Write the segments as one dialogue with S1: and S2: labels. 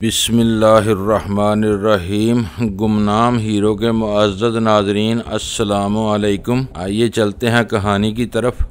S1: बिस्मिल्लाहिर्रहमानिर्रहीम। गुमनाम हीरो के मुअज़्ज़ज़ नाज़रीन, अस्सलामु अलैकुम। आइए चलते हैं कहानी की तरफ।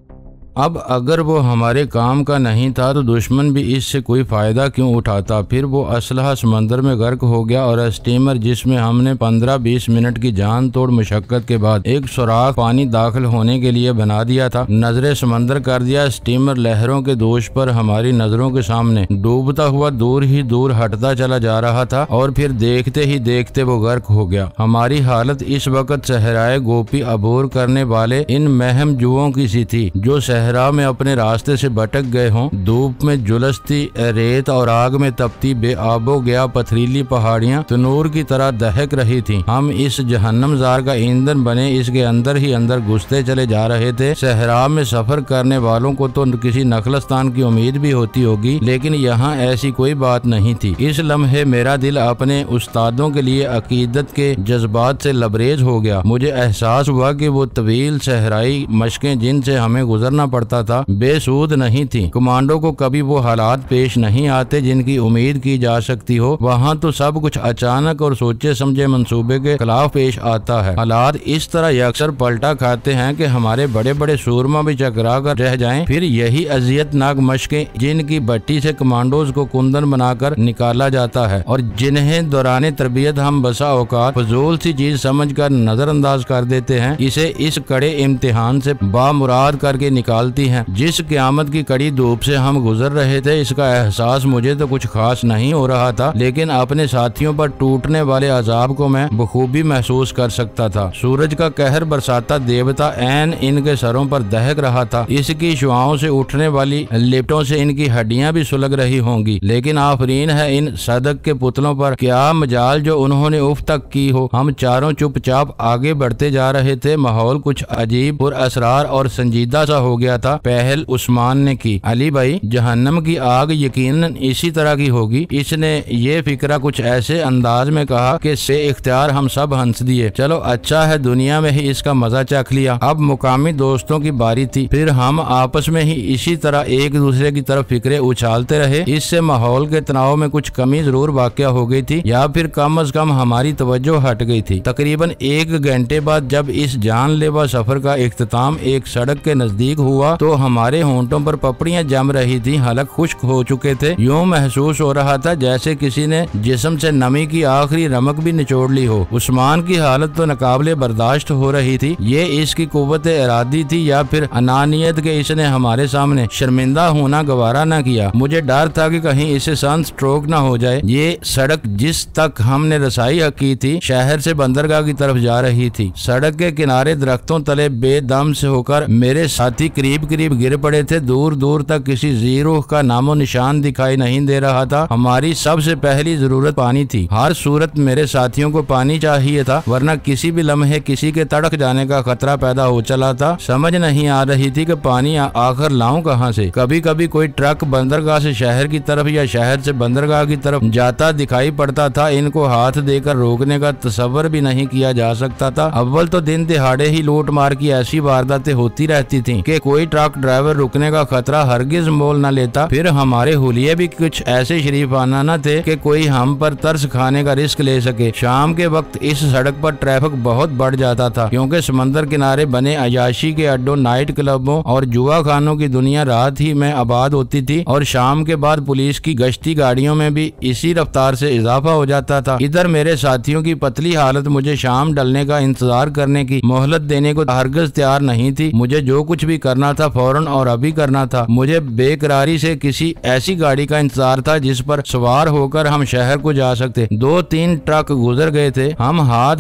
S1: अब अगर वो हमारे काम का नहीं था तो दुश्मन भी इससे कोई फ़ायदा क्यों उठाता। फिर वो असलहा समंदर में गर्क हो गया और स्टीमर जिसमें हमने 15-20 मिनट की जान तोड़ मुशक्कत के बाद एक सुराख पानी दाखिल होने के लिए बना दिया था, नजरे समंदर कर दिया। स्टीमर लहरों के दोष पर हमारी नजरों के सामने डूबता हुआ दूर ही दूर हटता चला जा रहा था और फिर देखते ही देखते वो गर्क हो गया। हमारी हालत इस वक्त सहराए गोपी अबूर करने वाले इन महम जुओं की सी थी जो सहरा में अपने रास्ते से भटक गए हों। धूप में झुलसती रेत और आग में तपती बेआबो गया पथरीली पहाड़ियां तनूर की तरह दहक रही थीं। हम इस जहन्नमज़ार का ईंधन बने इसके अंदर ही अंदर घुसते चले जा रहे थे। सहरा में सफर करने वालों को तो किसी नखलस्तान की उम्मीद भी होती होगी, लेकिन यहाँ ऐसी कोई बात नहीं थी। इस लम्हे मेरा दिल अपने उस्तादों के लिए अकीदत के जज्बात से लबरेज हो गया। मुझे एहसास हुआ कि वो तवील सहराई मशकें जिनसे हमें गुजरना पड़ता था बेसूद नहीं थी। कमांडो को कभी वो हालात पेश नहीं आते जिनकी उम्मीद की जा सकती हो। वहाँ तो सब कुछ अचानक और सोचे समझे मंसूबे के खिलाफ पेश आता है। हालात इस तरह अक्सर पलटा खाते हैं कि हमारे बड़े बड़े सूरमा भी चकरा कर रह जाएं। फिर यही अजियतनाक मशकें जिनकी भट्टी से कमांडोज को कुंदन बनाकर निकाला जाता है और जिन्हें दौरान तरबियत हम बसा औकात फजूल सी चीज समझकर नजरअंदाज कर देते हैं, इसे इस कड़े इम्तिहान से बामुराद करके निकालती हैं। जिस क़यामत की कड़ी धूप से हम गुजर रहे थे इसका एहसास मुझे तो कुछ खास नहीं हो रहा था, लेकिन अपने साथियों पर टूटने वाले अजाब को मैं बखूबी महसूस कर सकता था। सूरज का कहर बरसाता देवता ऐन इनके सरों पर दहक रहा था। इसकी शुआओं से उठने वाली लिपटों से इनकी हड्डियां भी सुलग रही होंगी, लेकिन आफरीन है इन सदक के पुतलों पर, क्या मजाल जो उन्होंने उफ तक की हो। हम चारों चुपचाप आगे बढ़ते जा रहे थे। माहौल कुछ अजीब पुरअसरार और संजीदा सा हो गया था। पहल उस्मान ने की, अली भाई जहन्नम की आग यकीनन इसी तरह की होगी। इसने ये फिक्रा कुछ ऐसे अंदाज में कहा कि से इख्तियार हम सब हंस दिए। चलो अच्छा है दुनिया में ही इसका मजा चख लिया। अब मुकामी दोस्तों की बारी थी। फिर हम आपस में ही इसी तरह एक दूसरे की तरफ फिक्रे उछालते रहे। इससे माहौल के तनाव में कुछ कमी जरूर वाक़या हो गई थी, या फिर कम अज कम हमारी तवज्जो हट गई थी। तकरीबन 1 घंटे बाद जब इस जानलेवा सफर का इख्तिताम एक सड़क के नजदीक हुआ तो हमारे होंठों पर पपड़ियां जम रही थी, हलक खुश्क हो चुके थे। यूं महसूस हो रहा था जैसे किसी ने जिस्म से नमी की आखिरी रमक भी निचोड़ ली हो। उस्मान की हालत तो नाकाबिले बर्दाश्त हो रही थी। ये इसकी कुव्वत इरादी थी या फिर अनानियत के इसने हमारे सामने शर्मिंदा होना गवारा न किया। मुझे डर था कि कहीं इसे सन स्ट्रोक न हो जाए। ये सड़क जिस तक हमने रसाई की थी शहर से बंदरगाह की तरफ जा रही थी। सड़क के किनारे दरख्तों तले बेदम से होकर मेरे साथी करीब करीब गिर पड़े थे। दूर दूर तक किसी जीरूह का नामो निशान दिखाई नहीं दे रहा था। हमारी सबसे पहली जरूरत पानी थी। हर सूरत मेरे साथियों को पानी चाहिए था, वरना किसी भी लम्हे किसी के तड़क जाने का खतरा पैदा हो चला था। समझ नहीं आ रही थी कि पानी आखिर लाऊं कहां से। कभी कभी कोई ट्रक बंदरगाह से शहर की तरफ या शहर से बंदरगाह की तरफ जाता दिखाई पड़ता था। इनको हाथ देकर रोकने का तसव्वुर भी नहीं किया जा सकता था। अव्वल तो दिन दिहाड़े ही लूट मार की ऐसी वारदातें होती रहती थी कि कोई ट्रक ड्राइवर रुकने का खतरा हरगिज मोल न लेता। फिर हमारे हुलिये भी कुछ ऐसे शरीफाना न थे कि कोई हम पर तरस खाने का रिस्क ले सके। शाम के वक्त इस सड़क पर ट्रैफिक बहुत बढ़ जाता था, क्योंकि समंदर किनारे बने अयाशी के अड्डों, नाइट क्लबों और जुआ खानों की दुनिया रात ही में आबाद होती थी और शाम के बाद पुलिस की गश्ती गाड़ियों में भी इसी रफ्तार से इजाफा हो जाता था। इधर मेरे साथियों की पतली हालत मुझे शाम ढलने का इंतजार करने की मोहलत देने को हरगिज तैयार नहीं थी। मुझे जो कुछ भी करना था फौरन और अभी करना था। मुझे बेकरारी से किसी ऐसी गाड़ी का इंतजार था जिस पर सवार होकर हम शहर को जा सकते। 2-3 ट्रक गुजर गए थे। हम हाथ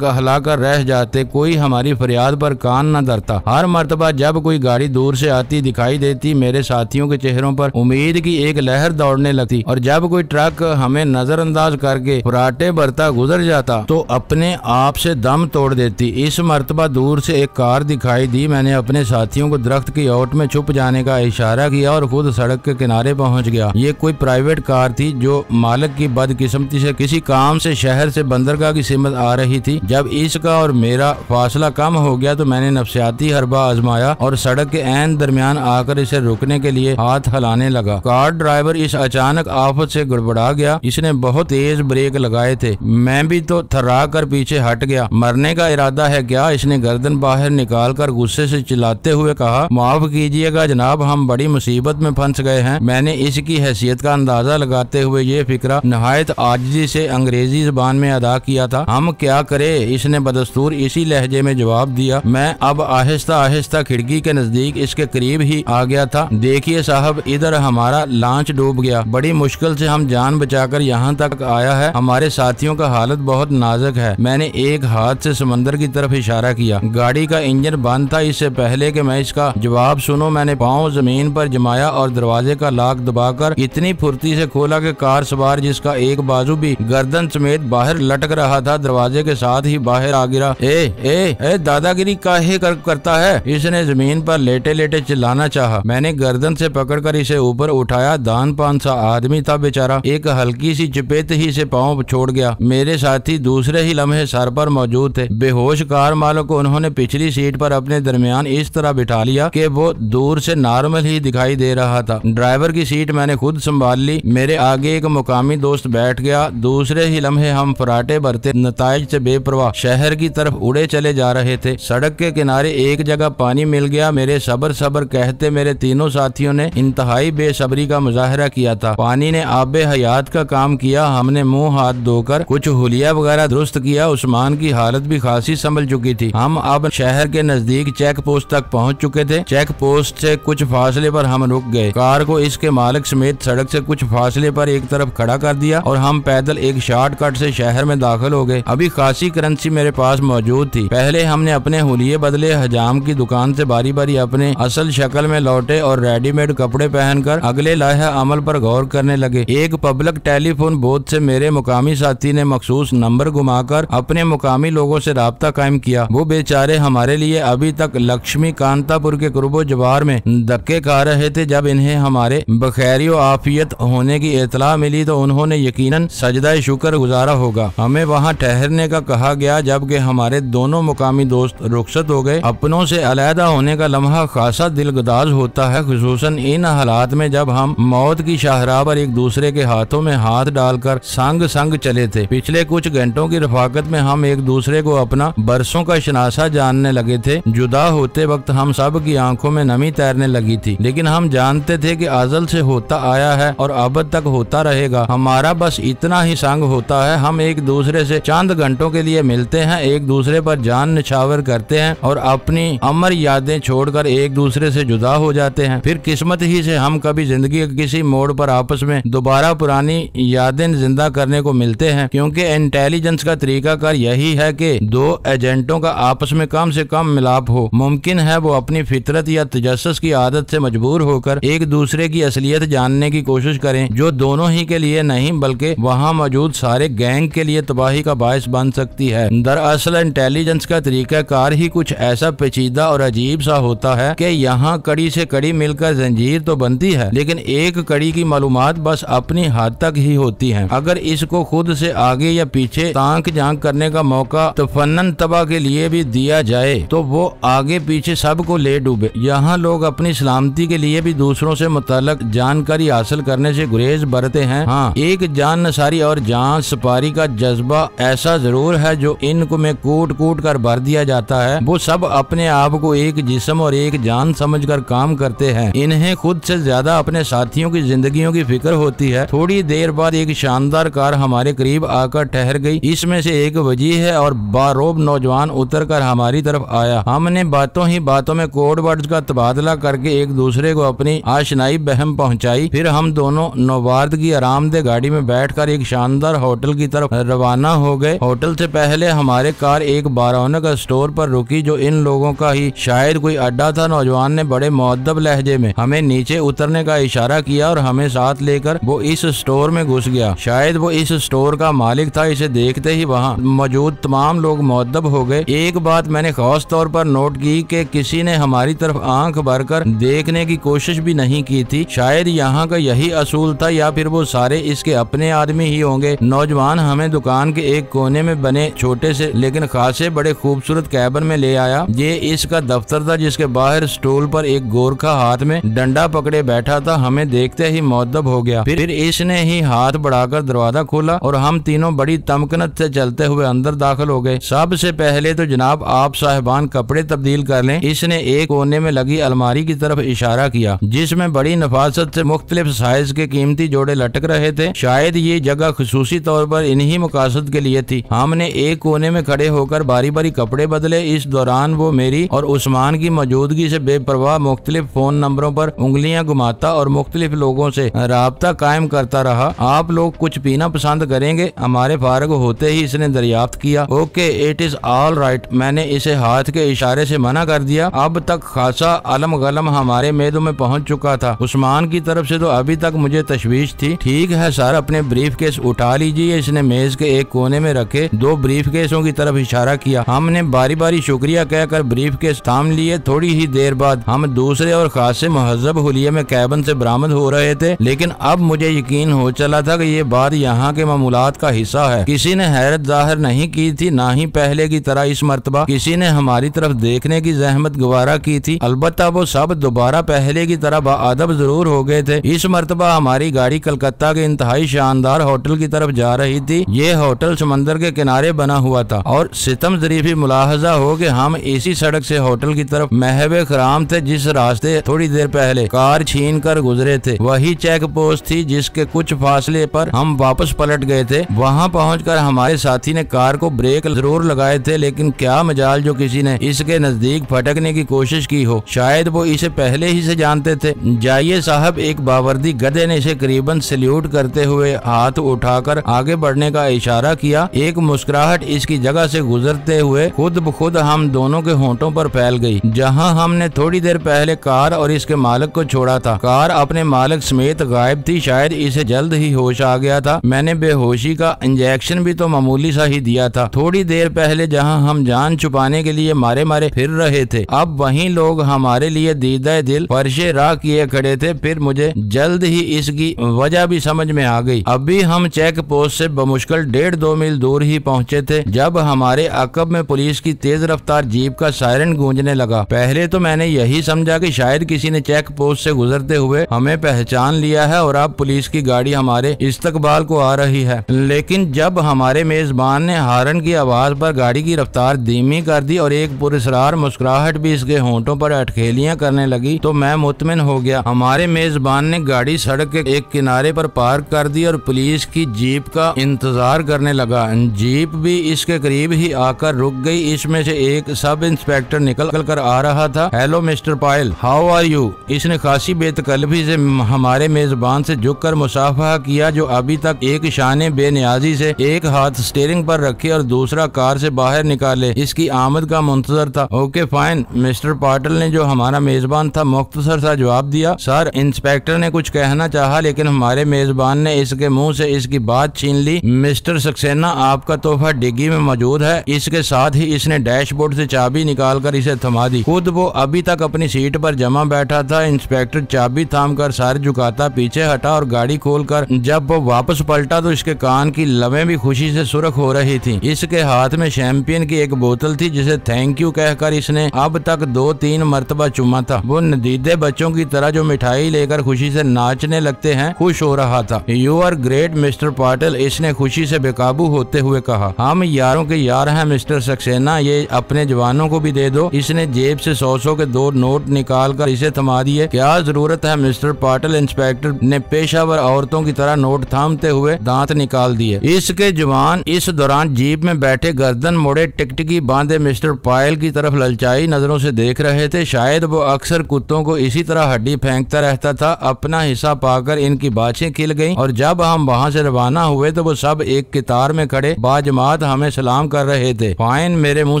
S1: हिलाकर रह जाते, कोई हमारी फरियाद पर कान न धरता। हर मर्तबा जब कोई गाड़ी दूर से आती दिखाई देती मेरे साथियों के चेहरों पर उम्मीद की एक लहर दौड़ने लगती, और जब कोई ट्रक हमें नजरअंदाज करके फराटे भरता गुजर जाता तो अपने आप से दम तोड़ देती। इस मर्तबा दूर से एक कार दिखाई दी। मैंने अपने साथियों को दरख्त की ओट में छुप जाने का इशारा किया और खुद सड़क के किनारे पहुंच गया। ये कोई प्राइवेट कार थी जो मालिक की बदकिस्मती से किसी काम से शहर से बंदरगाह की सिमत आ रही थी। जब इसका और मेरा फासला कम हो गया तो मैंने नफसियाती हरबा आजमाया और सड़क के ऐन दरमियान आकर इसे रुकने के लिए हाथ हिलाने लगा। कार ड्राइवर इस अचानक आफत से गड़बड़ा गया। इसने बहुत तेज ब्रेक लगाए थे। मैं भी तो थर्रा कर पीछे हट गया। मरने का इरादा है क्या? इसने गर्दन बाहर निकालकर गुस्से से चिल्लाते हुए कहा। माफ कीजिएगा जनाब, हम बड़ी मुसीबत में फंस गए हैं। मैंने इसकी हैसियत का अंदाजा लगाते हुए ये फिक्रा नहायत आजिजी से अंग्रेजी जुबान में अदा किया था। हम क्या करे? इसने बदस्तूर इसी लहजे में जवाब दिया। मैं अब आहिस्ता आहिस्ता खिड़की के नजदीक इसके करीब ही आ गया था। देखिए साहब, इधर हमारा लॉन्च डूब गया। बड़ी मुश्किल से हम जान बचाकर यहाँ तक आया है। हमारे साथियों का हालत बहुत नाजुक है। मैंने एक हाथ से समंदर की तरफ इशारा किया। गाड़ी का इंजन बंद था। इससे पहले कि मैं इसका जवाब सुनूं, मैंने पाँव जमीन पर जमाया और दरवाजे का लॉक दबाकर इतनी फुर्ती से खोला कि कार सवार, जिसका एक बाजू भी गर्दन समेत बाहर लटक रहा था, दरवाजे के साथ ही बाहर आ गिरा। ए दादागिरी काहे करता है? इसने जमीन पर लेटे लेटे चिल्लाना चाहा। मैंने गर्दन से पकड़कर इसे ऊपर उठाया। दान पान सा आदमी था बेचारा। एक हल्की सी चपेट ही से पाँव छोड़ गया। मेरे साथी दूसरे ही लम्हे सर पर मौजूद थे। बेहोश कार मालिक को उन्होंने पिछली सीट पर अपने दरमियान इस तरह बिठा लिया कि वो दूर से नॉर्मल ही दिखाई दे रहा था। ड्राइवर की सीट मैंने खुद संभाल ली। मेरे आगे एक मुकामी दोस्त बैठ गया। दूसरे ही लम्हे हम फराटे भरते नताइज से बेपरवाह शहर की तरफ उड़े चले जा रहे थे। सड़क के किनारे एक जगह पानी मिल गया। मेरे सब्र कहते मेरे तीनों साथियों ने इंतहाई बेसब्री का मुजाहरा किया था। पानी ने आबे हयात का काम किया। हमने मुंह हाथ धोकर कुछ हुलिया वगैरह दुरुस्त किया। उस्मान की हालत भी खासी संभल चुकी थी। हम अब शहर के नजदीक चेक पोस्ट तक पहुंच चुके थे। चेक पोस्ट से कुछ फासले पर हम रुक गए। कार को इसके मालिक समेत सड़क से कुछ फासले पर एक तरफ खड़ा कर दिया और हम पैदल एक शॉर्टकट से शहर में दाखिल हो गए। अभी खासी करेंसी मेरे पास मौजूद थी। पहले हमने अपने हुलिये बदले, हजाम की दुकान से बारी बारी अपने असल शक्ल में लौटे और रेडीमेड कपड़े पहनकर अगले लाहे अमल पर गौर करने लगे। एक पब्लिक टेलीफोन बूथ से मेरे मुकामी साथी ने मखसूस नंबर घुमाकर अपने मुकामी लोगों से राब्ता कायम किया। वो बेचारे हमारे लिए अभी तक लक्ष्मी कांतापुर के कुर्बो जवार में धक्के खा रहे थे। जब इन्हें हमारे बखैरियो आफियत होने की इतला मिली तो उन्होंने यकीनन सजदा शुक्र गुजारा होगा। हमें वहाँ ठहरने का कहा गया। जबकि हमारे दोनों मुकामी दोस्त रुखसत हो गए। अपनों से अलहदा होने का लम्हा खासा दिलगदाज होता है, खुसूसन इन हालात में जब हम मौत की शाहराह पर एक दूसरे के हाथों में हाथ डालकर संग संग चले थे। पिछले कुछ घंटों की रफाकत में हम एक दूसरे को अपना बरसों का शनासा जानने लगे थे। जुदा होते वक्त हम सब की आंखों में नमी तैरने लगी थी, लेकिन हम जानते थे कि अज़ल से होता आया है और अब तक होता रहेगा। हमारा बस इतना ही संग होता है। हम एक दूसरे से चंद घंटों के लिए मिलते हैं, एक दूसरे पर जान निछावर करते हैं और अपनी अमर यादें छोड़कर एक दूसरे से जुदा हो जाते हैं। फिर किस्मत ही से हम कभी जिंदगी के किसी मोड़ पर आपस में दोबारा पुरानी यादें जिंदा करने को मिलते हैं, क्योंकि इंटेलिजेंस का तरीकाकार यही है कि दो एजेंटों का आपस में कम से कम मिलाप हो। मुमकिन है वो अपनी फितरत या तजस्सुस की आदत से मजबूर होकर एक दूसरे की असलियत जानने की कोशिश करें, जो दोनों ही के लिए नहीं बल्कि वहाँ मौजूद सारे गैंग के लिए तबाही का बायस बन सकती है। दरअसल इंटेलिजेंस का तरीकाकार ही कुछ ऐसा पेचीदा और अजीब सा होता है कि यहाँ कड़ी से कड़ी मिलकर जंजीर तो बनती है, लेकिन एक कड़ी की मालूमात बस अपनी हद तक ही होती है। अगर इसको खुद से आगे या पीछे ताक झांक करने का मौका तफन्नन तबा के लिए भी दिया जाए तो वो आगे पीछे सबको ले डूबे। यहाँ लोग अपनी सलामती के लिए भी दूसरों से मुताल्लिक जानकारी हासिल करने से गुरेज बरते हैं। हाँ, एक जान नसारी और जान सपारी का जज्बा ऐसा जरूर है जो इनको में कूट कूट कर भर दिया जाता है। वो सब अपने आप को एक जिस्म और एक जान समझकर काम करते हैं। इन्हें खुद से ज्यादा अपने साथियों की जिंदगियों की फिक्र होती है। थोड़ी देर बाद एक शानदार कार हमारे करीब आकर ठहर गई। इसमें से एक वजीह है और बारोब नौजवान उतरकर हमारी तरफ आया। हमने बातों ही बातों में कोड वर्ड्स का तबादला करके एक दूसरे को अपनी आशनाई बहम पहुंचाई। फिर हम दोनों नौवार्द की आरामदेह गाड़ी में बैठकर एक शानदार होटल की तरफ रवाना हो गए। होटल से पहले हमारे कार एक बारौनक स्टोर पर रुकी जो इन लोगों का ही शायद कोई अड्डा था। नौजवान ने बड़े मुअद्दब लहजे में हमें नीचे उतरने का इशारा किया और हमें साथ लेकर वो इस स्टोर में घुस गया। शायद वो इस स्टोर का मालिक था। इसे देखते ही वहाँ मौजूद तमाम लोग मुअद्दब हो गए। एक बात मैंने खास तौर पर नोट की कि किसी ने हमारी तरफ आंख भरकर देखने की कोशिश भी नहीं की थी। शायद यहाँ का यही असूल था या फिर वो सारे इसके अपने आदमी ही होंगे। नौजवान हमें दुकान के एक कोने में बने छोटे से लेकिन खासे बड़े खूबसूरत कैबिन में ले आया। ये इसका दफ्तर था जिसके बाहर स्टूल पर एक गोरखा हाथ में डंडा पकड़े बैठा था। हमें देखते ही मुअद्दब हो गया। फिर इसने ही हाथ बढ़ाकर दरवाजा खोला और हम तीनों बड़ी तमकनत से चलते हुए अंदर दाखिल हो गए। सबसे पहले तो जनाब आप साहिबान कपड़े तब्दील कर लें। इसने एक कोने में लगी अलमारी की तरफ इशारा किया जिसमें बड़ी नफासत से मुख्तलिफ साइज के कीमती जोड़े लटक रहे थे। शायद ये जगह खुसूसी तौर पर इन्हीं मकासद के लिए थी। हमने एक कोने में खड़े होकर बारी बारी कपड़े बदले। इस दौरान वो मेरी और उस्मान की मौजूदगी से बेपरवाह मुख्तलिफ फोन नंबरों पर उंगलियां घुमाता और मुख्तलिफ लोगों से राब्ता कायम करता रहा। आप लोग कुछ पीना पसंद करेंगे? हमारे फारग होते ही इसने दरियाफ्त किया। Okay it is all right. मैंने इसे हाथ के इशारे से मना कर दिया। अब तक खासा अलम गलम हमारे मेदों में पहुंच चुका था। उस्मान की तरफ से तो अभी तक मुझे तशवीश थी। ठीक है सर अपने ब्रीफ केस उठा लीजिए। इसने मेज के एक कोने में रखे दो ब्रीफ केसों की तरफ इशारा किया। हमने बारी बारी शुक्रिया कहकर ब्रीफ केस थाम लिए। थोड़ी ही देर बाद हम दूसरे और खासे महजब हुलिये में कैबिन से बरामद हो रहे थे। लेकिन अब मुझे यकीन हो चला था कि ये बात यहाँ के मामूलात का हिस्सा है। किसी ने हैरत जाहिर नहीं की थी, ना ही पहले की तरह इस मर्तबा किसी ने हमारी तरफ देखने की जहमत गवारा की थी। अलबत्ता वो सब दोबारा पहले की तरह बाअदब जरूर हो गए थे। इस मर्तबा हमारी गाड़ी कलकत्ता के इंतहाई शानदार होटल की तरफ जा रही थी। ये होटल समंदर के किनारे बना हुआ था और सितम जरीफी मुलाहजा हो कि हम इसी सड़क से होटल की तरफ महवे खराम थे जिस रास्ते थोड़ी देर पहले कार छीन कर गुजरे थे। वही चेक पोस्ट थी जिसके कुछ फासले पर हम वापस पलट गए थे। वहाँ पहुंचकर हमारे साथी ने कार को ब्रेक जरूर लगाए थे, लेकिन क्या मजाल जो किसी ने इसके नजदीक फटकने की कोशिश की हो। शायद वो इसे पहले ही से जानते थे। जाइए साहब, एक बावर्दी गधे ने इसे करीबन सल्यूट करते हुए हाथ उठाकर आगे बढ़ने का इशारा किया। एक मुस्कुराहट इसकी जगह से गुजरते हुए खुद ब खुद हम दोनों के होंठों पर फैल गई। जहां हमने थोड़ी देर पहले कार और इसके मालिक को छोड़ा था, कार अपने मालिक समेत गायब थी। शायद इसे जल्द ही होश आ गया था। मैंने बेहोशी का इंजेक्शन भी तो मामूली सा ही दिया था। थोड़ी देर पहले जहां हम जान छुपाने के लिए मारे मारे फिर रहे थे, अब वहीं लोग हमारे लिए दीदा दिल फर्शे राह किए खड़े थे। फिर मुझे जल्द ही इसकी वजह भी समझ में आ गई। अभी हम चेक पोस्ट से बमुश्किल 1.5-2 मील दूर ही पहुंचे थे जब हमारे अकब में पुलिस की तेज रफ्तार जीप का सायरन गूंजने लगा। पहले तो मैंने यही समझा कि शायद किसी ने चेक पोस्ट से गुजरते हुए हमें पहचान लिया है और अब पुलिस की गाड़ी हमारे इस्तकबाल को आ रही है। लेकिन जब हमारे मेजबान ने हारन की आवाज पर गाड़ी की रफ्तार धीमी कर दी और एक पुरस्कार मुस्कुराहट भी इसके होंठों पर अटखेलियां करने लगी तो मैं मुतमिन हो गया। हमारे मेजबान ने गाड़ी सड़क के एक किनारे पर पार्क कर दी और पुलिस की जीप का इंतजार करने लगा। जीप भी इसके करीब ही आकर रुक गई। इसमें से एक सब इंस्पेक्टर निकल कर आ रहा था। Hello mister Payal, how are you? इसने खासी बेतकल्फी से हमारे मेजबान से झुककर मुसाफा किया जो अभी तक एक शाने बेनियाजी से एक हाथ स्टीयरिंग पर रखे और दूसरा कार से बाहर निकाले इसकी आमद का मुंतजर था। ओके फाइन, मिस्टर पाटिल ने जो हमारा मेजबान था मुख्तसर सा जवाब दिया। सर, इंस्पेक्टर ने कुछ कहना चाहा लेकिन हमारे मेजबान ने इसके मुंह से इसकी बात छीन ली। मिस्टर सक्सेना, आपका तोहफा डिग्गी में मौजूद है। इसके साथ ही इसने डैशबोर्ड से चाबी निकालकर इसे थमा दी। खुद वो अभी तक अपनी सीट पर जमा बैठा था। इंस्पेक्टर चाबी थामकर सर झुकाता पीछे हटा और गाड़ी खोलकर जब वो वापस पलटा तो इसके कान की लवें भी खुशी से सुर्ख हो रही थी। इसके हाथ में शैंपियन की एक बोतल थी जिसे थैंक यू कहकर इसने अब तक 2-3 मरतबा चुमा था। वो नदीदे बच्चों की तरह जो मिठाई लेकर खुशी से नाचने लगते हैं खुश हो रहा था। You are great mister Patil, इसने खुशी से बेकाबू होते हुए कहा। हम यारों के यार हैं मिस्टर सक्सेना, ये अपने जवानों को भी दे दो। इसने जेब से 100 के 2 नोट निकाल कर इसे थमा दिए। क्या जरूरत है मिस्टर पाटिल? इंस्पेक्टर ने पेशावर औरतों की तरह नोट थामते हुए दांत निकाल दिए। इसके जवान इस दौरान जीप में बैठे गर्दन मोड़े टिकटिकी बांधे मिस्टर पायल की तरफ ललचाई नजरों से देख रहे थे। शायद वो अक्सर कुत्तों को इसी तरह हड्डी फेंकता रहता था। अपना हिस्सा पाकर इनकी बाछें खिल गईं और जब हम वहाँ से रवाना हुए तो वो सब एक कितार में खड़े बाजमात हमें सलाम कर रहे थे। फाइन मेरे मुंह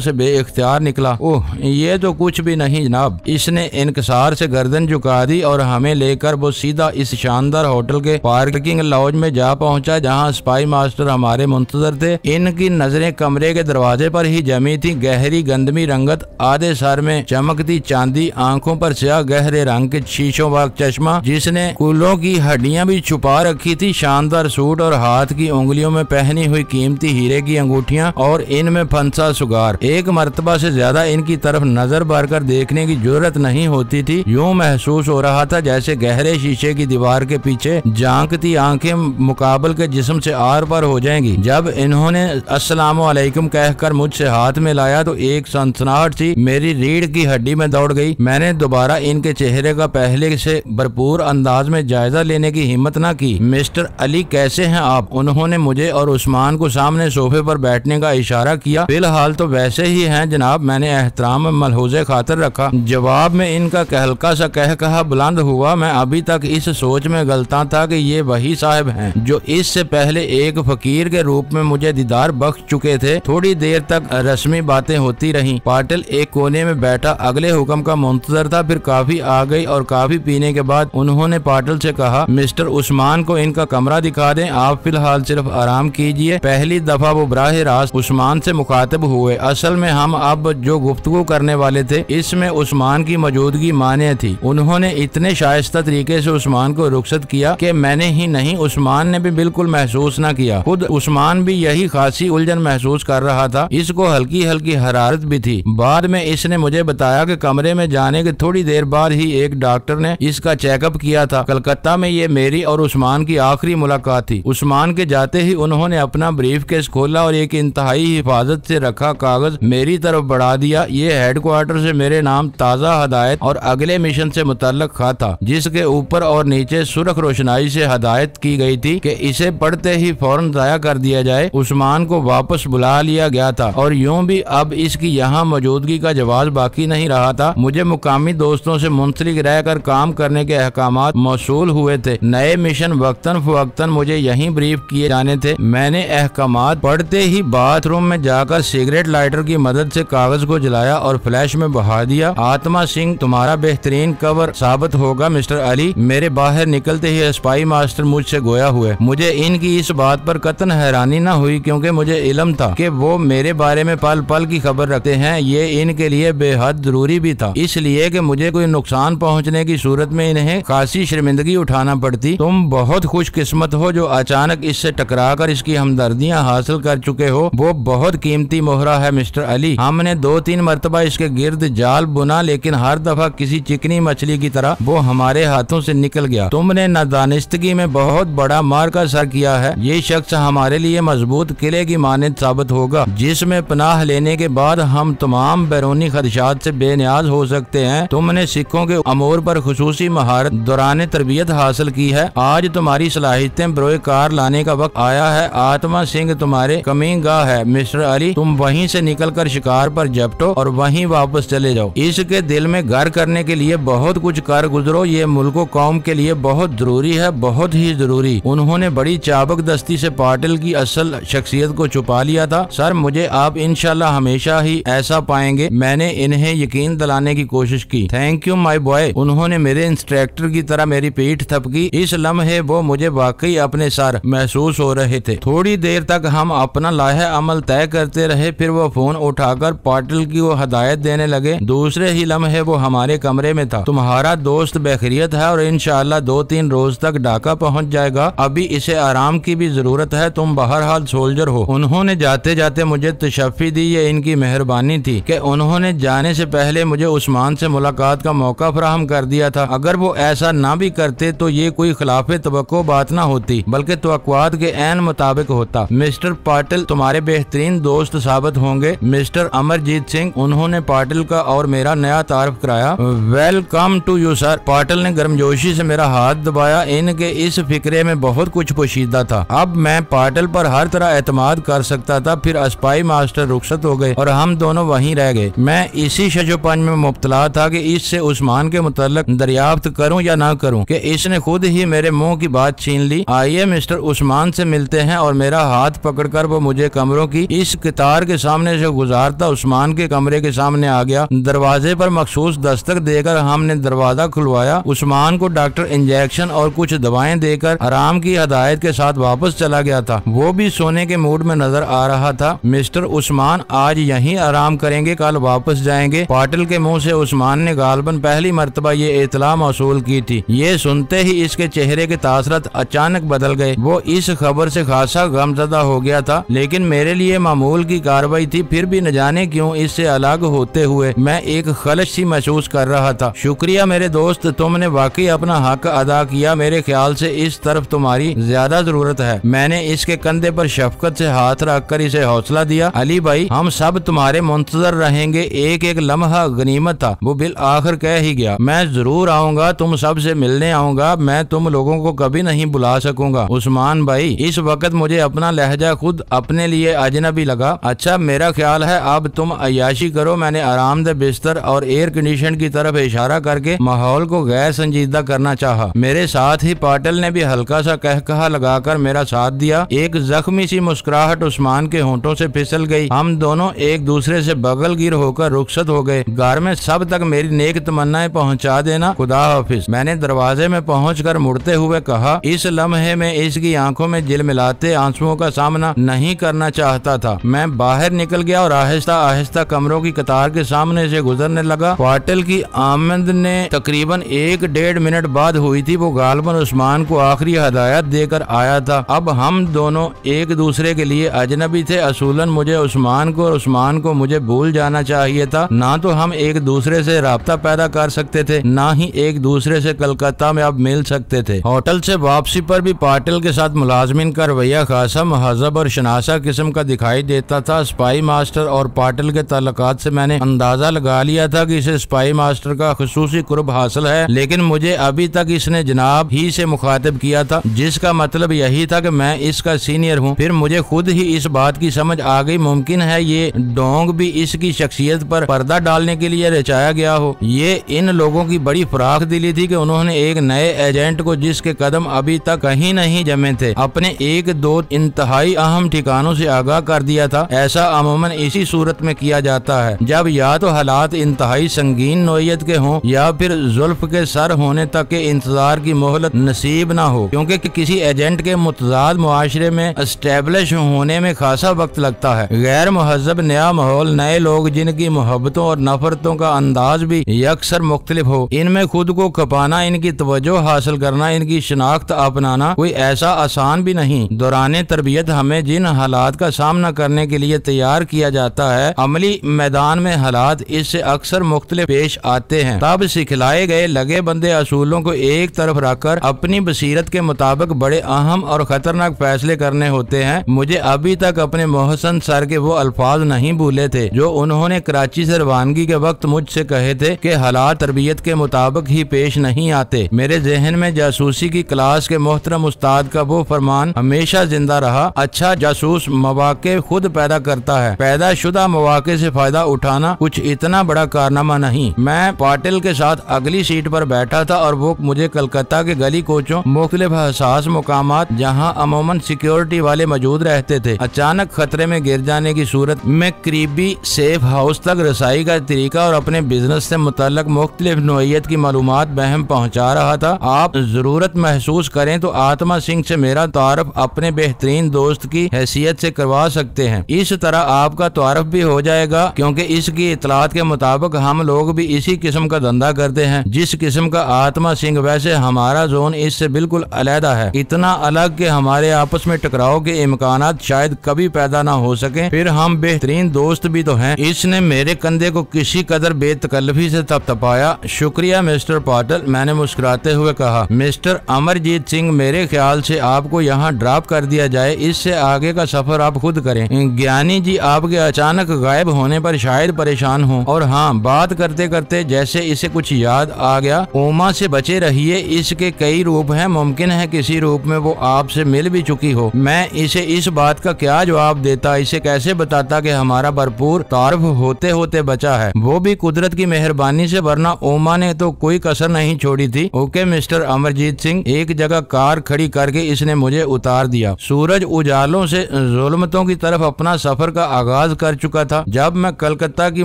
S1: से बेइख्तियार निकला। ओह, ये तो कुछ भी नहीं जनाब। इसने इनकसार से गर्दन झुका दी और हमें लेकर वो सीधा इस शानदार होटल के पार्किंग लॉज में जा पहुंचा जहां स्पाई मास्टर हमारे मुंतजर थे। इनकी नजरें कमरे के दरवाजे पर ही जमी थी। गहरी गंदमी रंगत आधे सर में चमकती चांदी, आंखों पर स्याह गहरे रंग के शीशों वाला चश्मा जिसने कूलों की हड्डियां भी छुपा रखी थी, शानदार सूट और हाथ की उंगलियों में पहनी हुई कीमती हीरे की अंगूठियां और इनमें फंसा सुगार। एक मर्तबा से ज्यादा इनकी तरफ नजर भरकर देखने की जरूरत नहीं होती थी। यूं महसूस हो रहा था जैसे गहरे शीशे की दीवार के पीछे झांकती आंखें मुकाबल के जिस्म से आर पार हो जाएंगी। जब इन्होंने अस्सलामु अलैकुम कहकर मुझसे हाथ मिलाया तो एक सनसनाहट सी मेरी रीढ़ की हड्डी में दौड़ गई। मैंने दोबारा इनके चेहरे का पहले से भरपूर अंदाज में जायजा लेने की हिम्मत न की। मिस्टर अली कैसे हैं आप? उन्होंने मुझे और उस्मान को सामने सोफे पर बैठने का इशारा किया। फिलहाल तो वैसे ही हैं जनाब, मैंने एहतराम मलहूज़े खातर रखा। जवाब में इनका हल्का सा कहा बुलंद हुआ। मैं अभी तक इस सोच में गलता था कि ये वही साहब हैं जो इससे पहले एक फकीर के रूप में मुझे दीदार बख्श चुके थे। थोड़ी देर तक रस्मी बातें होती रहीं। पाटिल एक कोने में बैठा अगले हुक्म का मुंतजर था। फिर काफी आ गई और काफी पीने के बाद उन्होंने पाटिल से कहा, मिस्टर उस्मान को इनका कमरा दिखा दें, आप फिलहाल सिर्फ आराम कीजिए। पहली दफा वो बराह रास्त उस्मान से मुखातिब हुए। असल में हम अब जो गुफ्तगू करने वाले थे इसमें उस्मान की मौजूदगी माने थी। उन्होंने इतने शाइस्ता तरीके से उस्मान को रुखसत किया कि मैंने ही नहीं उस्मान ने भी बिल्कुल महसूस न किया। खुद उस्मान भी यही खासी उलझन महसूस कर रहा था। इसको हल्की हल्की हरारत भी थी। बाद में इसने मुझे बताया कि कमरे में जाने के थोड़ी देर बाद ही एक डॉक्टर ने इसका चेकअप किया था। कलकत्ता में ये मेरी और उस्मान की आखिरी मुलाकात थी। उस्मान के जाते ही उन्होंने अपना ब्रीफकेस खोला और एक इंतहाई हिफाजत से रखा कागज मेरी तरफ बढ़ा दिया। ये हेडक्वार्टर से मेरे नाम ताज़ा हदायत और अगले मिशन से मुतल्लक खत था, जिसके ऊपर और नीचे सुर्ख रोशनाई से हदायत की गई थी कि इसे पढ़ते ही फौरन जाया कर दिया जाए। उस्मान को वापस बुला लिया गया था और यूं भी अब इसकी यहाँ मौजूदगी का जवाब बाकी नहीं रहा था। मुझे मुकामी दोस्तों से मुंसलिक रहकर काम करने के अहकामात मौसूल हुए थे। नए मिशन वक्तन फवक्तन मुझे यहीं ब्रीफ किए जाने थे। मैंने अहकामात पढ़ते ही बाथरूम में जाकर सिगरेट लाइटर की मदद से कागज को जलाया और फ्लैश में बहा दिया। आत्मा सिंह तुम्हारा बेहतरीन कवर साबित होगा मिस्टर अली। मेरे बाहर निकलते ही स्पाई मास्टर मुझसे गोया हुए। मुझे इनकी इस बात पर कतन हैरानी न हुई क्योंकि मुझे इल्म था कि वो मेरे बारे में पल पल की खबर रखते हैं। ये इनके लिए बेहद जरूरी भी था, इसलिए कि मुझे कोई नुकसान पहुंचने की सूरत में इन्हें खासी शर्मिंदगी उठाना पड़ती। तुम बहुत खुशकिस्मत हो जो अचानक इससे टकराकर इसकी हमदर्दियां हासिल कर चुके हो। वो बहुत कीमती मोहरा है मिस्टर अली। हमने 2-3 मरतबा इसके गिर्द जाल बुना, लेकिन हर दफा किसी चिकनी मछली की तरह वो हमारे हाथों से निकल गया। तुमने नादानिस्तगी में बहुत बड़ा मार का सर किया है। ये शख्स हमारे लिए मजबूत किले की मानद साबित होगा, जिसमें पनाह लेने के बाद हम तमाम बैरूनी खदशात से बेनियाज हो सकते हैं। तुमने सिखों के अमूर पर खुसूसी महारत दौरान तरबियत हासिल की है। आज तुम्हारी सलाहियतें बरोए कार लाने का वक्त आया है। आत्मा सिंह तुम्हारे कमीगाह है मिस्टर अली। तुम वहीं से निकलकर शिकार पर झपटो और वहीं वापस चले जाओ। इसके दिल में घर करने के लिए बहुत कुछ कर गुजरो। ये मुल्को कौम के लिए बहुत जरूरी है, बहुत ही जरूरी। उन्होंने बड़ी चाबक दस्ती से पाटिल की असल शख्सियत को छुपा लिया था। सर, मुझे आप इंशाल्लाह हमेशा ही ऐसा पाएंगे। मैंने इन्हें यकीन दिलाने की कोशिश की। Thank you my boy. उन्होंने मेरे इंस्ट्रक्टर की तरह मेरी पीठ थपकी। इस लम्हे वो मुझे वाकई अपने सर महसूस हो रहे थे। थोड़ी देर तक हम अपना लाहे अमल तय करते रहे। फिर वो फोन उठाकर पाटिल की वो हदायत देने लगे। दूसरे ही लम्हे वो हमारे कमरे में था। तुम्हारा दोस्त बेखैरियत है और इंशाल्लाह 2-3 रोज तक ढाका पहुंच जाएगा। अभी इसे आराम की भी जरूरत है। तुम बहरहाल सोल्जर हो। उन्होंने जाते जाते मुझे तशफ़ी दी। ये इनकी मेहरबानी थी कि उन्होंने जाने से पहले मुझे उस्मान से मुलाकात का मौका फराहम कर दिया था। अगर वो ऐसा ना भी करते तो ये कोई खिलाफे तवक्को बात ना होती, बल्कि तवक्कुआत के ऐन मुताबिक होता। मिस्टर पाटिल तुम्हारे बेहतरीन दोस्त साबित होंगे। मिस्टर अमरजीत सिंह। उन्होंने पाटिल का और मेरा नया तारफ कराया। Welcome to you sir. Patil ने गर्मजोशी से मेरा हाथ दबाया। इनके इस फिक्रे में बहुत कुछ पोशीदा था। अब मैं पाटिल पर हर तरह एतमाद कर सकता था। फिर स्पाई मास्टर रुखसत हो गए और हम दोनों वहीं रह गए। मैं इसी शजोपन में मुब्तला था कि इससे उस्मान के मुतल्लक दरियाफ्त करूं या ना करूं कि इसने खुद ही मेरे मुंह की बात छीन ली। आइए मिस्टर उस्मान से मिलते हैं। और मेरा हाथ पकड़कर वो मुझे कमरों की इस कतार के सामने से गुजारता उस्मान के कमरे के सामने आ गया। दरवाजे पर मखसूस दस्तक देकर हमने दरवाजा खुलवाया। उस्मान को डॉक्टर इंजेक्शन और कुछ दवाएं देकर आराम की हदायत के साथ वापस चला गया था। वो भी सोने के मूड में नजर आ रहा था। मिस्टर उस्मान आज यहीं आराम करेंगे, कल वापस जाएंगे। पाटिल के मुंह से उस्मान ने गालबन पहली मर्तबा ये इतला मौसूल की थी। ये सुनते ही इसके चेहरे के तासरत अचानक बदल गए। वो इस खबर से खासा गमज़दा हो गया था, लेकिन मेरे लिए मामूल की कार्रवाई थी। फिर भी न जाने क्यों इससे अलग होते हुए मैं एक खलश सी महसूस कर रहा था। शुक्रिया मेरे दोस्त, तुमने वाकई अपना हक अदा किया। मेरे ख्याल से इस तरफ तुम्हारी ज्यादा जरूरत है। मैंने इसके कंधे पर शफकत से हाथ रखकर इसे हौसला दिया। अली भाई, हम सब तुम्हारे मुंतजर रहेंगे। एक एक लम्हा गनीमत था। वो बिल आखिर कह ही गया, मैं जरूर आऊंगा, तुम सब से मिलने आऊंगा। मैं तुम लोगों को कभी नहीं बुला सकूंगा। उस्मान भाई, इस वक्त मुझे अपना लहजा खुद अपने लिए अजनबी लगा। अच्छा, मेरा ख्याल है अब तुम अय्याशी करो। मैंने आरामदेह बिस्तर और एयर कंडीशन की तरफ इशारा करके माहौल को गैर संजीदा करना चाहा। मेरे साथ ही पाटिल ने भी हल्का सा कहकहा लगाकर मेरा साथ दिया। एक जख्मी सी मुस्कुराहट उस्मान के होंठों से फिसल गई। हम दोनों एक दूसरे से बगलगिर होकर रुखसत हो गए। घर में सब तक मेरी नेक तमन्नाएं पहुंचा देना। खुदा हाफिज। मैंने दरवाजे में पहुंचकर मुड़ते हुए कहा। इस लम्हे में इसकी आंखों में जिलमिलाते आंसुओं का सामना नहीं करना चाहता था। मैं बाहर निकल गया और आहिस्ता आहिस्ता कमरों की कतार के सामने से गुजरने लगा। पाटिल की आमद ने तकरीबन 1-1.5 मिनट बाद हुई थी। वो गालबन उस्मान को आखिरी हदायत देकर आया था। अब हम दोनों एक दूसरे के लिए अजनबी थे। असूलन मुझे उस्मान को और उस्मान को मुझे भूल जाना चाहिए था। ना तो हम एक दूसरे से राब्ता पैदा कर सकते थे, ना ही एक दूसरे से कलकत्ता में अब मिल सकते थे। होटल से वापसी पर भी पाटिल के साथ मुलाजमिन का रवैया खासा महजब और शनासा किस्म का दिखाई देता था। स्पाई मास्टर और पाटिल के ताल्लुकात से मैंने अंदाजा लगा लिया था कि इसे स्पाई मास्टर का खुसूसी कुर्ब हासिल है, लेकिन मुझे अभी तक इसने जनाब ही से मुखातिब किया था, जिसका मतलब यही था कि मैं इसका सीनियर हूँ। फिर मुझे खुद ही इस बात की समझ आ गई, मुमकिन है ये डोंग भी इसकी शख्सियत पर पर्दा डालने के लिए रचाया गया हो। ये इन लोगों की बड़ी फराख दिली थी कि उन्होंने एक नए एजेंट को, जिसके कदम अभी तक कहीं नहीं जमे थे, अपने 1-2 इंतहाई अहम ठिकानों से आगाह कर दिया था। ऐसा अमूमन इसी सूरत में किया जाता है जब या तो हालात इंतहाई संगीन नोयत के हों या फिर जुल्फ के सर होने तक के इंतजार की मोहलत नसीब ना हो, क्योंकि किसी एजेंट के मुतजाद मुआशरे में एस्टेब्लिश होने में खासा वक्त लगता है। गैर महजब नया माहौल, नए लोग जिनकी मोहब्बतों और नफरतों का अंदाज भी यकसर मुख्तलिफ हो, इनमें खुद को खपाना, इनकी तवज्जो हासिल करना, इनकी शनाख्त अपनाना कोई ऐसा आसान भी नहीं। दौरान तरबियत हमें जिन हालात का सामना करने के लिए तैयार किया जाता है, अमली मैदान में हालात इससे अक्सर मुख्तलिफ पेश आते हैं। तब सिखलाए गए लगे बंदे असूलों को एक तरफ रखकर अपनी बसीरत के मुताबिक बड़े अहम और खतरनाक फैसले करने होते हैं। मुझे अभी तक अपने मोहसन सर के वो अल्फाज नहीं भूले थे जो उन्होंने कराची से रवानगी के वक्त मुझसे कहे थे कि हालात तरबियत के मुताबिक ही पेश नहीं आते। मेरे जहन में जासूसी की क्लास के मोहतरम उस्ताद का वो फरमान हमेशा जिंदा रहा, अच्छा जासूस मौके खुद पैदा करता है, पैदा शुदा मौके से फायदा उठाना कुछ इतना बड़ा कारनामा नहीं। मैं पाटिल के साथ अगली सीट पर बैठा था और वो मुझे कलकत्ता के गली कोचों, मुख्तलिफ हसास मुकामात जहाँ अमूमन सिक्योरिटी वाले मौजूद रहते थे, अचानक खतरे में गिर जाने की सूरत में करीबी सेफ हाउस तक रसाई का तरीका और अपने बिजनेस से मुतल्लक मुख्तलिफ नोयत की मालूमात बहम पहुँचा रहा था। आप जरूरत महसूस करें तो आत्मा सिंह से मेरा तारफ अपने बेहतरीन दोस्त की हैसियत से करवा सकते हैं। इस तरह आपका तारफ भी हो जाएगा, क्योंकि इसकी इतलात के मुताबिक हम लोग भी इसी किस्म का धंधा करते हैं जिस किस्म का आत्मा सिंह। वैसे हमारा जोन इससे बिल्कुल अलहदा है, इतना अलग कि हमारे आपस में टकराव के इम्कानात शायद कभी पैदा ना हो सके। फिर हम बेहतरीन दोस्त भी तो हैं। इसने मेरे कंधे को किसी कदर बेतकल्लफी से थपथपाया। शुक्रिया मिस्टर पाटिल, मैंने मुस्कुराते हुए कहा। मिस्टर अमरजीत सिंह, मेरे ख्याल से आपको यहाँ ड्रॉप कर दिया जाए, इससे आगे का सफर आप खुद करें। ज्ञानी जी आपके अचानक गायब होने पर शायद परेशान हो। और हाँ, बात करते करते जैसे इसे कुछ याद आ गया, ओमा से बचे रहिए, इसके कई रूप हैं, मुमकिन है किसी रूप में वो आपसे मिल भी चुकी हो। मैं इसे इस बात का क्या जवाब देता, इसे कैसे बताता कि हमारा भरपूर तारफ होते होते बचा है, वो भी कुदरत की मेहरबानी से, वरना ओमा ने तो कोई कसर नहीं छोड़ी थी। Okay mister Amarjeet Singh. एक जगह कार खड़ी करके इसने मुझे उतार दिया। सूरज उजालों से जुल्मतों की तरफ अपना सफर का आगाज कर चुका था जब मैं कलकत्ता की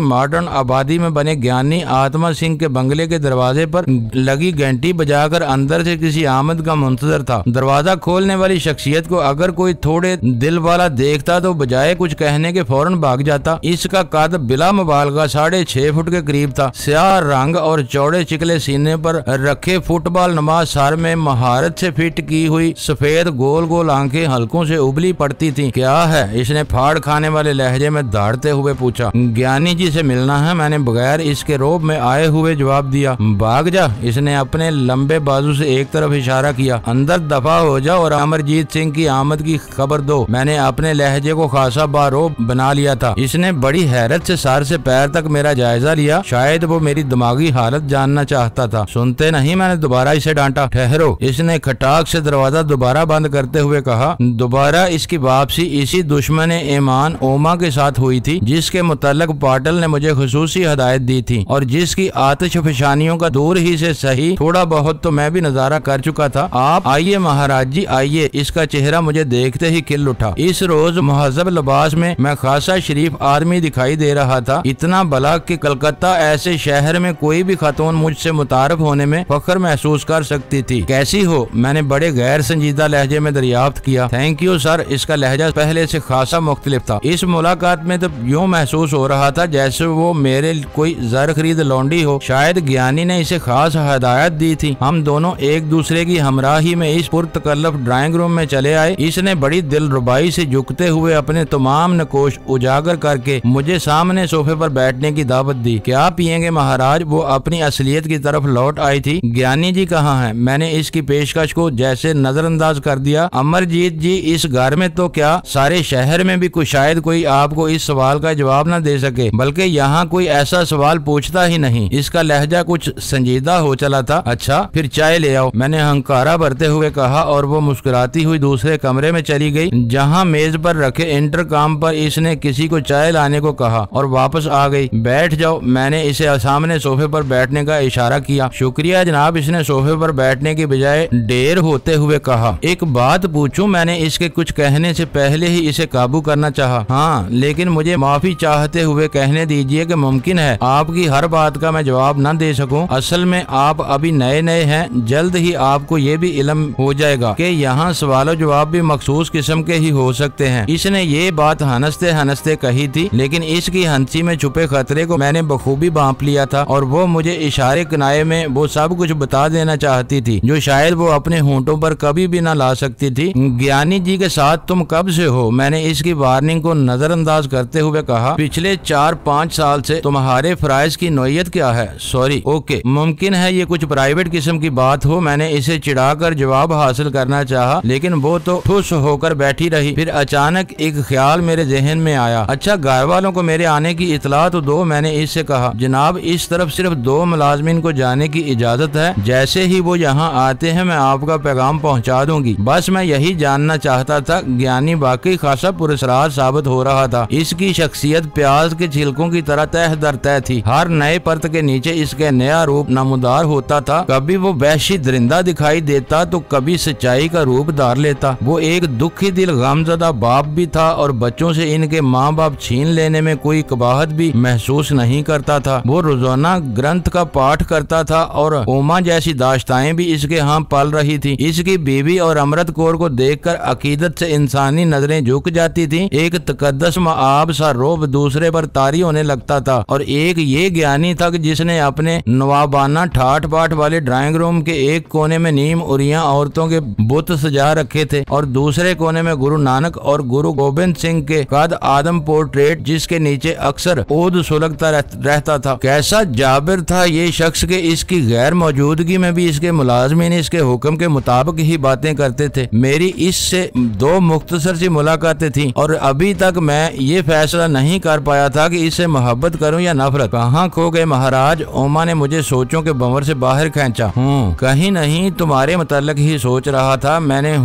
S1: मॉडर्न आबादी में बने ज्ञानी आत्मा सिंह के बंगले के दरवाजे पर लगी घंटी बजाकर अंदर से किसी आमद का मुंतजर था। दरवाजा खोलने वाली शख्सियत को अगर कोई थोड़े दिल वाला देखता तो बजाय कुछ कहने के फौरन भाग जाता। इसका कद बिला मुबालगा 6.5 फुट के करीब था। स्याह रंग और चौड़े चिकले सीने पर रखे फुटबॉल नमाज सर में महारत से फिट की हुई सफेद गोल गोल आंखें हल्कों से उबली पड़ती थी। क्या है? इसने फाड़ खाने वाले लहजे में दौड़ते हुए पूछा। ज्ञानी जी से मिलना है, मैंने बगैर इसके रोब में आए हुए जवाब दिया। भाग जा, इसने अपने लंबे बाजू से एक तरफ इशारा किया। अंदर दफा हो जा और अमरजीत सिंह की आमद की खबर दो। मैंने अपने लहजे को खासा बारोब बना लिया था। इसने बड़ी हैरत से सर से पैर तक मेरा जायजा लिया। शायद वो मेरी दिमागी हालत जानना चाहता था। सुनते नहीं, मैंने दोबारा इसे डांटा। ठहरो, इसने खटाक से दरवाजा दोबारा बंद करते हुए कहा। दोबारा इसकी वापसी इसी दुश्मन ईमान ओमा के साथ हुई थी, जिसके मुतल्लक पाटिल ने मुझे खुसूसी हदायत दी थी और जिसकी आतिश फिशानियों का दूर ही से सही थोड़ा बहुत तो मैं भी नजारा कर चुका था। आप आइए महाराज जी, आइए। इसका चेहरा मुझे देखते ही खिल उठा। इस रोज मुहज्जब लिबास में मैं खासा शरीफ आदमी दिखाई दे रहा था। इतना भला कि कलकत्ता ऐसे शहर में कोई भी खातून मुझसे मुतारफ होने में फख्र महसूस कर सकती थी। कैसी हो? मैंने बड़े गैर संजीदा लहजे में दरियाफ्त किया। Thank you sir. इसका लहजा पहले से खासा मुख्तलिफ था। इस मुलाकात में तो यूं महसूस हो रहा था जैसे वो मेरे कोई जर खरीद लौंडी हो। शायद ज्ञानी ने इसे खास हदायत दी थी। हम दोनों एक दूसरे की हमराही में इस पुरतकल्लफ ड्राइंग रूम में चले आए। इसने बड़ी दिलरुबाई से झुकते हुए अपने तमाम नकोश उजागर करके मुझे सामने सोफे पर बैठने की दावत दी। क्या पियेंगे महाराज? वो अपनी असलियत की तरफ लौट आई थी। ज्ञानी जी कहाँ हैं? मैंने इसकी पेशकश को जैसे नजरअंदाज कर दिया। अमरजीत जी इस घर में तो क्या सारे शहर में भी शायद कोई आपको इस सवाल का जवाब न दे सके, बल्कि यहाँ कोई ऐसा सवाल पूछता ही नहीं। इसका लहजा कुछ संजीदा हो चला था। अच्छा, फिर चाय ले आओ, मैंने हंकारा भरते हुए कहा और वो मुस्कुराती हुई दूसरे कमरे में चली गई, जहाँ मेज पर रखे इंटरकॉम पर इसने किसी को चाय लाने को कहा और वापस आ गई। बैठ जाओ, मैंने इसे सामने सोफे पर बैठने का इशारा किया। शुक्रिया जनाब, इसने सोफे पर बैठने की बजाय ढेर होते हुए कहा। एक बात पूछूं? मैंने इसके कुछ कहने से पहले ही इसे काबू करना चाहा। हाँ, लेकिन मुझे माफी चाहते हुए कहने दीजिए कि मुमकिन है आपकी हर बात का मैं जवाब न दे सकूं। असल में आप अभी नए नए हैं, जल्द ही आपको ये भी इल्म हो जाएगा कि यहाँ सवाल जवाब भी मखसूस किस्म के ही हो सकते हैं। इसने ये बात हंसते हंसते कही थी, लेकिन इसकी हंसी में छुपे खतरे को मैंने बखूबी भांप लिया था और वो मुझे इशारे किनारे में वो सब कुछ बता देना चाहती थी जो शायद वो अपने होंठों पर कभी भी न ला सकती थी। ज्ञानी जी के साथ तुम कब से हो? मैंने इसकी वार्निंग को नजरअंदाज करते हुए कहा। पिछले 4-5 साल से। तुम्हारे फराइज की नौयत क्या है? सॉरी, ओके, मुमकिन है ये कुछ प्राइवेट किस्म की बात हो। मैंने इसे चिढ़ाकर जवाब हासिल करना चाहा, लेकिन वो तो ठुस होकर बैठी रही। फिर अचानक एक ख्याल मेरे जहन में आया। अच्छा, घर वालों को मेरे आने की इतला तो दो। मैंने इससे कहा। जनाब, इस तरफ सिर्फ 2 मुलाजमीन को जाने की इजाजत है। जैसे ही वो यहाँ आते हैं मैं आपका पैगाम पहुँचा दूंगी। बस मैं यही जानना चाहता था। ज्ञानी वाकई खासा पुरस्कार साबित हो रहा था। इसकी शख्सियत प्याज के छिलकों की तरह तह दर तह थी। हर नए परत के नीचे इसके नया रूप नमूदार होता था। कभी वो वहशी दरिंदा दिखाई देता तो कभी सच्चाई का रूप धार लेता। वो एक दुखी दिल गमजदा बाप भी था और बच्चों से इनके माँ बाप छीन लेने में कोई कबाहत भी महसूस नहीं करता था। वो रोजाना ग्रंथ का पाठ करता था और ओमा जैसी दाश्ताएं भी इसके यहाँ पल रही थी। इसकी बीवी और अमृत कौर को देखकर अकीदत से इंसानी नजरें झुक जाती थी। एक तकद्दस मआब सा रोब दूसरे पर तारी होने लगता था और एक ये ज्ञानी था जिसने अपने नवाबाना ठाठ बाट वाले ड्राइंग रूम के एक कोने में नीम उरिया औरतों के बुत सजा रखे थे और दूसरे कोने में गुरु नानक और गुरु गोबिंद सिंह के कद आदम पोर्ट्रेट, जिसके नीचे अक्सर ओद सुलगता रहता था। कैसा जाबिर था ये शख्स के इसकी गैर मौजूदगी में भी इसके मुलाजमीन इसके हुक्म के मुताबिक ही बातें करते थे। मेरी इससे 2 मुख्तसर सी मुलाकातें थी और अभी तक मैं ये फैसला नहीं कर पाया था कि इससे मोहब्बत करूं या नफरत। कहाँ खो गए महाराज? ओमा ने मुझे सोचों के भंवर से बाहर खींचा। कहीं नहीं, तुम्हारे मुताल्लिक ही सोच रहा था। मैंने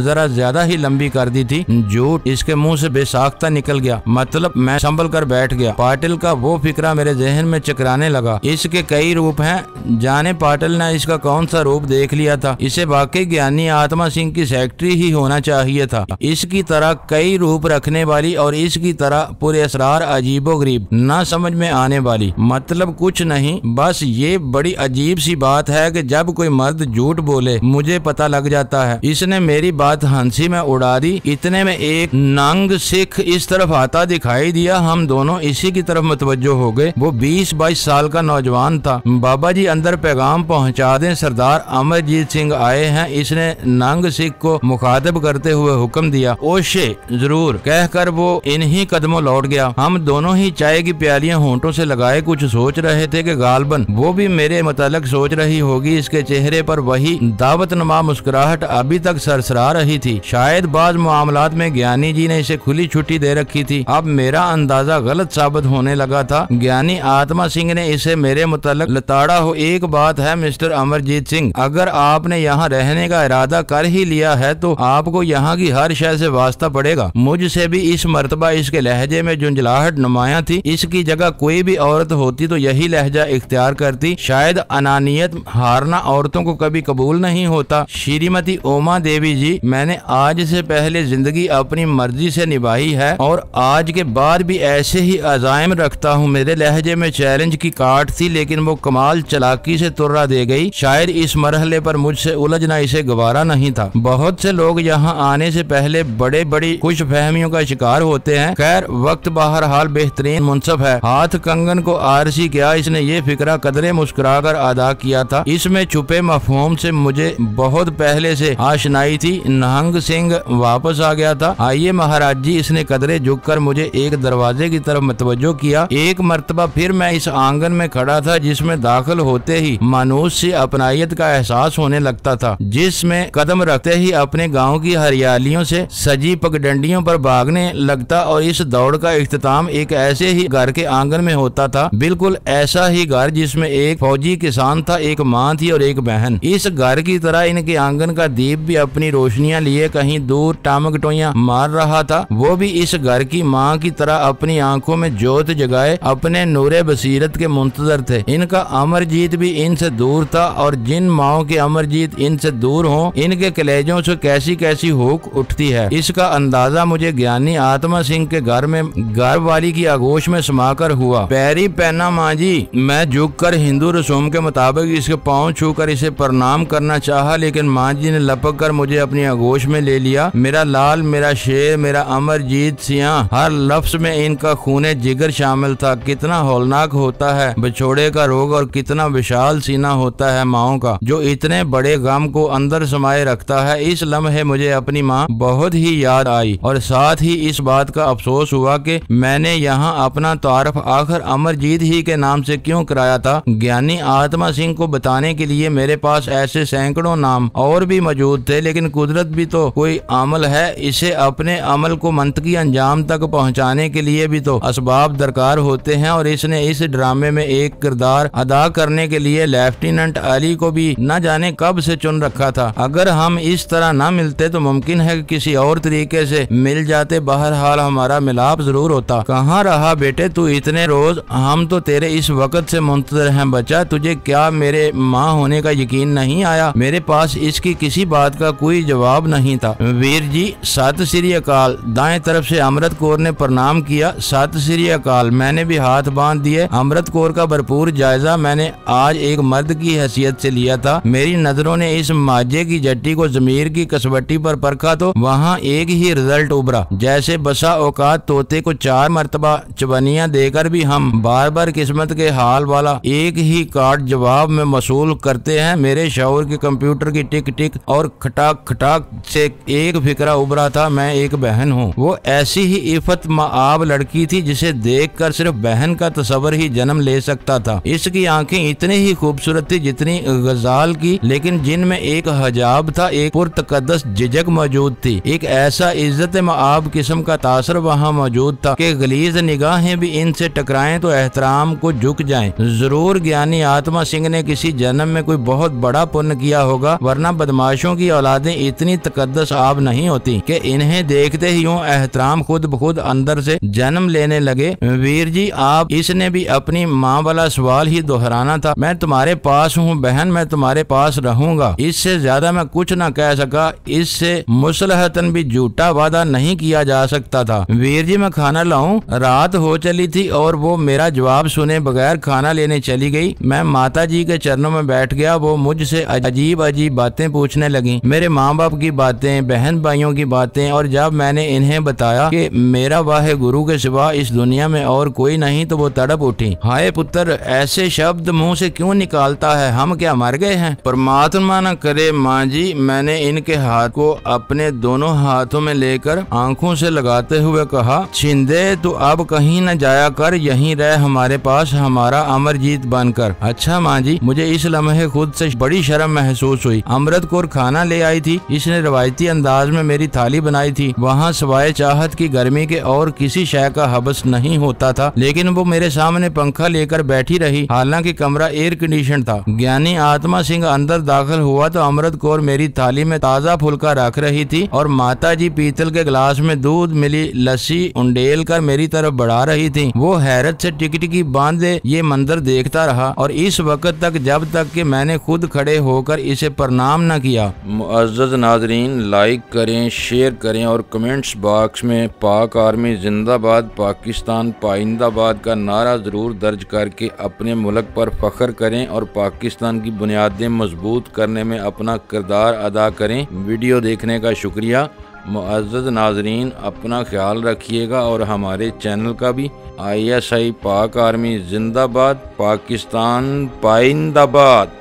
S1: जरा ज्यादा ही लंबी कर दी थी। झूठ इसके मुंह से बेसाख्ता निकल गया। मतलब मैं संभल कर बैठ गया। पाटिल का वो फिक्रा मेरे जहन में चकराने लगा। इसके कई रूप हैं। जाने पाटिल ने इसका कौन सा रूप देख लिया था। इसे वाकई ज्ञानी आत्मा सिंह की सेक्रेटरी ही होना चाहिए था। इसकी तरह कई रूप रखने वाली और इसकी तरह पूरे असरार अजीबोगरीब, ना समझ में आने वाली। मतलब कुछ नहीं, बस ये बड़ी अजीब सी बात है कि जब कोई मर्द झूठ बोले मुझे पता लग जाता है। इसने मेरी बात हंसी में उड़ा दी। इतने में एक नंग सिख इस तरफ आता दिखाई दिया। हम दोनों इसी की तरफ मुतवज्जो हो गए। वो 20-22 साल का नौजवान था। बाबा जी अंदर पैगाम पहुंचा दें, सरदार अमरजीत सिंह आए हैं। इसने नंग सिख को मुखातिब करते हुए हुक्म दिया। ओशे जरूर कहकर वो इन्हीं कदमों लौट गया। हम दोनों ही चाय की प्यालियां होंठों से लगाए कुछ सोच रहे थे कि गालबन वो भी मेरे मुतालिक सोच रही होगी। इसके चेहरे पर वही दावतनुमा मुस्कुराहट अभी तक सरसरा रही थी। शायद बाज मामलात में ज्ञानी जी ने इसे खुली छुट्टी दे रखी थी। अब मेरा अंदाजा गलत साबित होने लगा था। ज्ञानी आत्मा सिंह ने इसे मेरे मुतालिक लताड़ा हो। एक बात है मिस्टर अमरजीत सिंह, अगर आपने यहाँ रहने का इरादा कर ही लिया है तो आपको यहाँ की हर शय से वास्ता पड़ेगा। मुझसे भी इस मर्तबा इसके लहजे में झुंझलाहट नुमाया थी। इसकी जगह कोई भी औरत होती तो यही लहजा इख्तियार करती। शायद अनानियत हारना औरतों को कभी कबूल नहीं होता। श्रीमती ओमा देवी जी, मैंने आज से पहले जिंदगी अपनी मर्जी से निभाई है और आज के बाद भी ऐसे ही अज़ाइम रखता हूँ। मेरे लहजे में चैलेंज की काट थी, लेकिन वो कमाल चालाकी से तुर्रा दे गई। शायद इस मरहले पर मुझसे उलझना इसे गवारा नहीं था। बहुत से लोग यहाँ आने से पहले बड़े बड़ी खुश फहमियों का शिकार होते हैं। खैर वक्त बहरहाल बेहतरीन मुनसफ है। हाथ कंगन को आरसी किया, इसने ये फिक्रा कदरे मुस्कुराकर अदा किया था। इसमें छुपे मफहूम से मुझे बहुत पहले से आशनाई थी। नहंग सिंह वापस आ गया था। आइए महाराज जी, इसने कदरे झुककर मुझे एक दरवाजे की तरफ मतवज्जो किया। एक मर्तबा फिर मैं इस आंगन में खड़ा था जिसमें दाखिल होते ही मानूस सी अपनायत का एहसास होने लगता था, जिसमें कदम रखते ही अपने गांव की हरियालियों से सजी पगडंडियों पर भागने लगता। और इस दौड़ का इख्तिताम एक ऐसे ही घर के आंगन में होता था, बिल्कुल ऐसा ही घर जिसमें एक फौजी किसान था, एक माँ थी और एक बहन। इस घर की तरह इनके आंगन का दीप भी अपनी रोशनियां लिए कहीं दूर टामगटोइयां मार रहा था। वो भी इस घर की माँ की तरह अपनी आंखों में जोत जगाए अपने नूरे बसीरत के मुंतजर थे। इनका अमरजीत भी इनसे दूर था, और जिन माओ के अमरजीत इनसे दूर हो, इनके कलेजों से कैसी कैसी हुक उठती है। इसका अंदाजा मुझे ज्ञानी आत्मा सिंह के घर में घर वाली की आगोश में समाकर हुआ। पैरी पहना माँ जी। मैं झुककर हिंदू रसूम के मुताबिक इसके पांव छूकर इसे प्रणाम करना चाहा, लेकिन माँ जी ने लपक कर मुझे अपनी आगोश में ले लिया। मेरा लाल, मेरा शेर, मेरा अमरजीत सिंह, हर लफ्ज में इनका खूने जिगर शामिल था। कितना हौलनाक होता है बछोड़े का रोग और कितना विशाल सीना होता है माओ का, जो इतने बड़े गम को अंदर समाये रखता है। इस लम्हे मुझे अपनी माँ बहुत ही याद आई, और साथ ही इस बात का अफसोस हुआ कि मैंने यहाँ अपना तारफ आखिर अमरजीत ही के नाम से क्यों कराया था। ज्ञानी आत्मा सिंह को बताने के लिए मेरे पास ऐसे सैकड़ों नाम और भी मौजूद थे, लेकिन कुदरत भी तो कोई अमल है। इसे अपने अमल को मंतकी अंजाम तक पहुँचाने के लिए भी तो असबाब दरकार होते हैं, और इसने इस ड्रामे में एक किरदार अदा करने के लिए लेफ्टिनेंट अली को भी न जाने कब से चुन रखा था। अगर हम इस तरह न मिलते तो मुमकिन है कि किसी और तरीके से मिल जाते। बहरहाल हमारा मिलाप जरूर होता। कहाँ रहा बेटे तू इतने रोज? हम तो तेरे इस वक्त से मुंतजर हैं बच्चा। तुझे क्या मेरे माँ होने का यकीन नहीं आया? मेरे पास इसकी किसी बात का कोई जवाब नहीं था। वीर जी सत श्री अकाल। दाएं तरफ से अमृत कौर ने प्रणाम किया। सत श्री अकाल। मैंने भी हाथ बांध दिए। अमृत कौर का भरपूर जायजा मैंने आज एक मर्द की हैसियत से लिया था। मेरी नजरों ने इस माजे की जट्टी को जमीर की कसवट्टी पर परखा तो वहाँ एक ही रिजल्ट उभरा। जैसे बसा औकात तोते को 4 मरतबा चबनियाँ देकर भी हम बार बार किस्मत के हाल वाला एक ही कार्ड जवाब में मसूल करते हैं। मेरे शौर के कंप्यूटर की टिक टिक और खटाक खटाक से एक फिक्रा उभरा था, मैं एक बहन हूँ। वो ऐसी ही इफत माआब लड़की थी जिसे देखकर सिर्फ बहन का तस्वर ही जन्म ले सकता था। इसकी आंखें इतनी ही खूबसूरत थी जितनी गजाल की, लेकिन जिनमें एक हजाब था, एक पुरतकद्दस झिझक मौजूद थी। एक ऐसा इज्जत माआब किस्म का तासर वहाँ मौजूद था कि गलीज निगाहें भी इनसे टकराएं तो एहतराम को झुक जाएं। जरूर ज्ञानी आत्मा सिंह ने किसी जन्म में कोई बहुत बड़ा पुण्य किया होगा, वरना बदमाशों की औलादें इतनी तकद्दस आब नहीं होती कि इन्हें देखते ही यूं एहतराम खुद ब खुद अंदर से जन्म लेने लगे। वीर जी आप, इसने भी अपनी माँ वाला सवाल ही दोहराना था। मैं तुम्हारे पास हूँ बहन, मैं तुम्हारे पास रहूंगा। इससे ज्यादा मैं कुछ न कह सका। इससे मुसलहतन भी झूठा वादा नहीं किया जा सकता था। वीर जी मैं खाना लाऊं? रात हो चली थी और वो मेरा जवाब सुने बगैर खाना लेने चली गई। मैं माता जी के चरणों में बैठ गया। वो मुझसे अजीब अजीब बातें पूछने लगी, मेरे माँ बाप की बातें, बहन भाइयों की बातें, और जब मैंने इन्हें बताया कि मेरा वाहे गुरु के सिवा इस दुनिया में और कोई नहीं तो वो तड़प उठी। हाय पुत्र, ऐसे शब्द मुंह से क्यों निकालता है? हम क्या मर गए हैं? परमात्मा न करे माँ जी। मैंने इनके हाथ को अपने दोनों हाथों में लेकर आंखों से लगाते हुए कहा, शिंदे तू अब कहीं न जाया कर, यहीं रह हमारे पास, हमारा अमरजीत बनकर। अच्छा माँ जी। मुझे इस लम्हे खुद से बड़ी शर्म महसूस हुई। अमृत कौर खाना ले आई थी। इसने रवायती अंदाज में मेरी थाली बनाई थी। वहाँ सवाए चाहत की गर्मी के और किसी शय का हबस नहीं होता था, लेकिन वो मेरे सामने पंखा लेकर बैठी रही। हालांकि कमरा एयर कंडीशन था। ज्ञानी आत्मा सिंह अंदर दाखिल हुआ तो अमृत कौर मेरी थाली में ताजा फुल्का रख रही थी और माता जी पीतल के गिलास में दूध मिली लस्सी उंडेल कर मेरी तरफ बढ़ा रही थी। वो हैरत से टिकटिकी बांधे ये मंजर देखता रहा और इस वक्त तक जब तक कि मैंने खुद खड़े होकर इसे प्रणाम न किया। मुअज़्ज़ज़ नाज़रीन, लाइक करें, शेयर करें और कमेंट्स बॉक्स में पाक आर्मी जिंदाबाद, पाकिस्तान पाइंदाबाद का नारा जरूर दर्ज करके अपने मुल्क पर फख्र करें और पाकिस्तान की बुनियादें मजबूत करने में अपना किरदार अदा करें। वीडियो देखने का शुक्रिया। मुअज़्ज़ज़ नाज़रीन, अपना ख्याल रखिएगा और हमारे चैनल का भी। ISI पाक आर्मी जिंदाबाद, पाकिस्तान पाइंदाबाद।